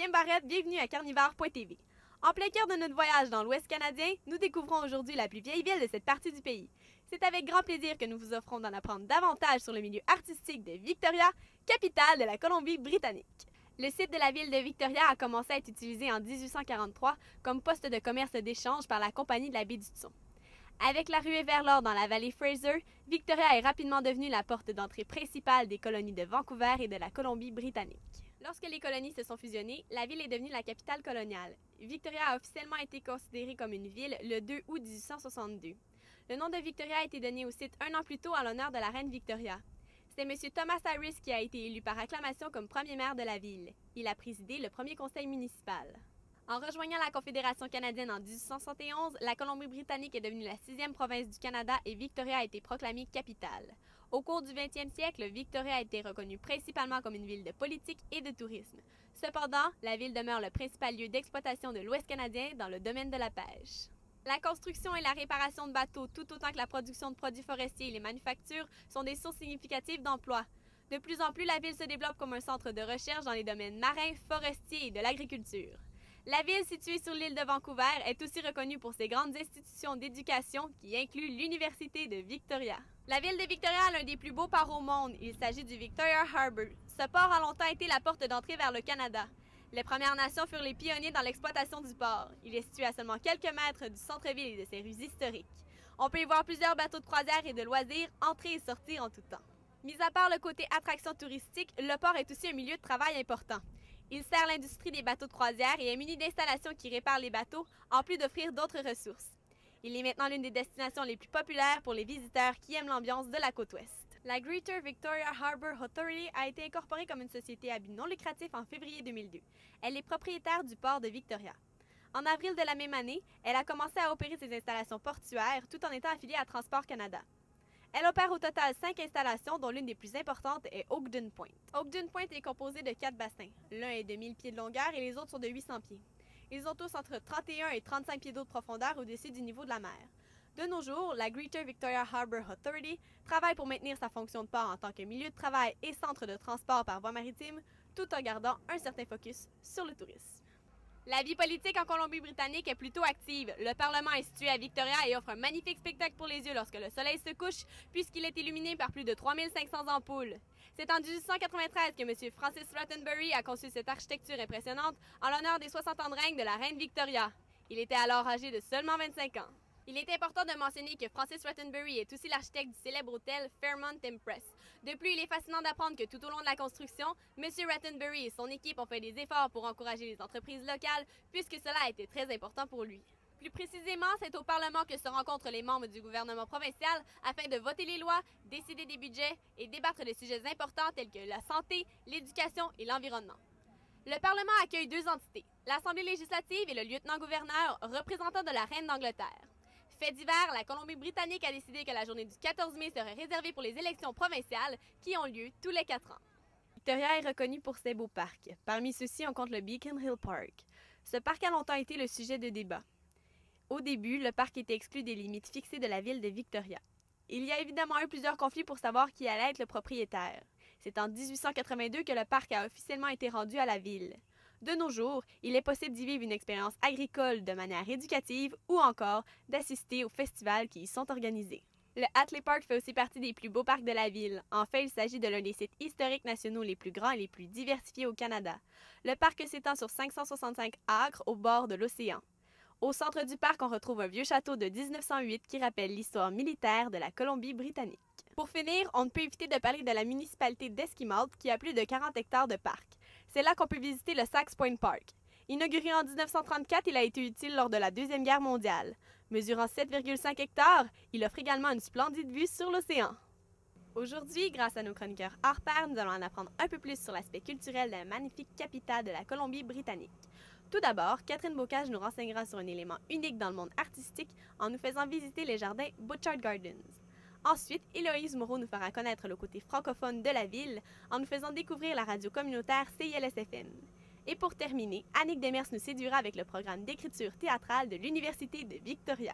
Kim Barrette, bienvenue à Carnivore.tv. En plein cœur de notre voyage dans l'Ouest canadien, nous découvrons aujourd'hui la plus vieille ville de cette partie du pays. C'est avec grand plaisir que nous vous offrons d'en apprendre davantage sur le milieu artistique de Victoria, capitale de la Colombie-Britannique. Le site de la ville de Victoria a commencé à être utilisé en 1843 comme poste de commerce d'échange par la Compagnie de la baie d'Hudson. Avec la ruée vers l'or dans la vallée Fraser, Victoria est rapidement devenue la porte d'entrée principale des colonies de Vancouver et de la Colombie-Britannique. Lorsque les colonies se sont fusionnées, la ville est devenue la capitale coloniale. Victoria a officiellement été considérée comme une ville le 2 août 1862. Le nom de Victoria a été donné au site un an plus tôt en l'honneur de la reine Victoria. C'est M. Thomas Harris qui a été élu par acclamation comme premier maire de la ville. Il a présidé le premier conseil municipal. En rejoignant la Confédération canadienne en 1871, la Colombie-Britannique est devenue la 6e province du Canada et Victoria a été proclamée capitale. Au cours du 20e siècle, Victoria a été reconnue principalement comme une ville de politique et de tourisme. Cependant, la ville demeure le principal lieu d'exploitation de l'Ouest canadien dans le domaine de la pêche. La construction et la réparation de bateaux, tout autant que la production de produits forestiers et les manufactures, sont des sources significatives d'emplois. De plus en plus, la ville se développe comme un centre de recherche dans les domaines marins, forestiers et de l'agriculture. La ville située sur l'île de Vancouver est aussi reconnue pour ses grandes institutions d'éducation qui incluent l'Université de Victoria. La ville de Victoria a l'un des plus beaux ports au monde. Il s'agit du Victoria Harbour. Ce port a longtemps été la porte d'entrée vers le Canada. Les Premières Nations furent les pionniers dans l'exploitation du port. Il est situé à seulement quelques mètres du centre-ville et de ses rues historiques. On peut y voir plusieurs bateaux de croisière et de loisirs entrer et sortir en tout temps. Mis à part le côté attraction touristique, le port est aussi un milieu de travail important. Il sert l'industrie des bateaux de croisière et est muni d'installations qui réparent les bateaux, en plus d'offrir d'autres ressources. Il est maintenant l'une des destinations les plus populaires pour les visiteurs qui aiment l'ambiance de la côte ouest. La Greater Victoria Harbour Authority a été incorporée comme une société à but non lucratif en février 2002. Elle est propriétaire du port de Victoria. En avril de la même année, elle a commencé à opérer ses installations portuaires tout en étant affiliée à Transport Canada. Elle opère au total 5 installations, dont l'une des plus importantes est Ogden Point. Ogden Point est composé de 4 bassins. L'un est de 1000 pieds de longueur et les autres sont de 800 pieds. Ils ont tous entre 31 et 35 pieds d'eau de profondeur au-dessus du niveau de la mer. De nos jours, la Greater Victoria Harbour Authority travaille pour maintenir sa fonction de port en tant que milieu de travail et centre de transport par voie maritime, tout en gardant un certain focus sur le tourisme. La vie politique en Colombie-Britannique est plutôt active. Le Parlement est situé à Victoria et offre un magnifique spectacle pour les yeux lorsque le soleil se couche, puisqu'il est illuminé par plus de 3500 ampoules. C'est en 1893 que M. Francis Rattenbury a conçu cette architecture impressionnante en l'honneur des 60 ans de règne de la reine Victoria. Il était alors âgé de seulement 25 ans. Il est important de mentionner que Francis Rattenbury est aussi l'architecte du célèbre hôtel Fairmont Empress. De plus, il est fascinant d'apprendre que tout au long de la construction, M. Rattenbury et son équipe ont fait des efforts pour encourager les entreprises locales, puisque cela a été très important pour lui. Plus précisément, c'est au Parlement que se rencontrent les membres du gouvernement provincial afin de voter les lois, décider des budgets et débattre de sujets importants tels que la santé, l'éducation et l'environnement. Le Parlement accueille 2 entités, l'Assemblée législative et le lieutenant-gouverneur, représentant de la reine d'Angleterre. Fait divers, la Colombie-Britannique a décidé que la journée du 14 mai serait réservée pour les élections provinciales qui ont lieu tous les 4 ans. Victoria est reconnue pour ses beaux parcs. Parmi ceux-ci, on compte le Beacon Hill Park. Ce parc a longtemps été le sujet de débat. Au début, le parc était exclu des limites fixées de la ville de Victoria. Il y a évidemment eu plusieurs conflits pour savoir qui allait être le propriétaire. C'est en 1882 que le parc a officiellement été rendu à la ville. De nos jours, il est possible d'y vivre une expérience agricole de manière éducative ou encore d'assister aux festivals qui y sont organisés. Le Hatley Park fait aussi partie des plus beaux parcs de la ville. En fait, il s'agit de l'un des sites historiques nationaux les plus grands et les plus diversifiés au Canada. Le parc s'étend sur 565 acres au bord de l'océan. Au centre du parc, on retrouve un vieux château de 1908 qui rappelle l'histoire militaire de la Colombie-Britannique. Pour finir, on ne peut éviter de parler de la municipalité d'Esquimalt qui a plus de 40 hectares de parc. C'est là qu'on peut visiter le Sax Point Park. Inauguré en 1934, il a été utile lors de la Deuxième Guerre mondiale. Mesurant 7,5 hectares, il offre également une splendide vue sur l'océan. Aujourd'hui, grâce à nos chroniqueurs hors pair, nous allons en apprendre un peu plus sur l'aspect culturel de la magnifique capitale de la Colombie-Britannique. Tout d'abord, Catherine Bocage nous renseignera sur un élément unique dans le monde artistique en nous faisant visiter les jardins Butchart Gardens. Ensuite, Héloïse Moreau nous fera connaître le côté francophone de la ville en nous faisant découvrir la radio communautaire CILS-FM. Et pour terminer, Annick Demers nous séduira avec le programme d'écriture théâtrale de l'Université de Victoria.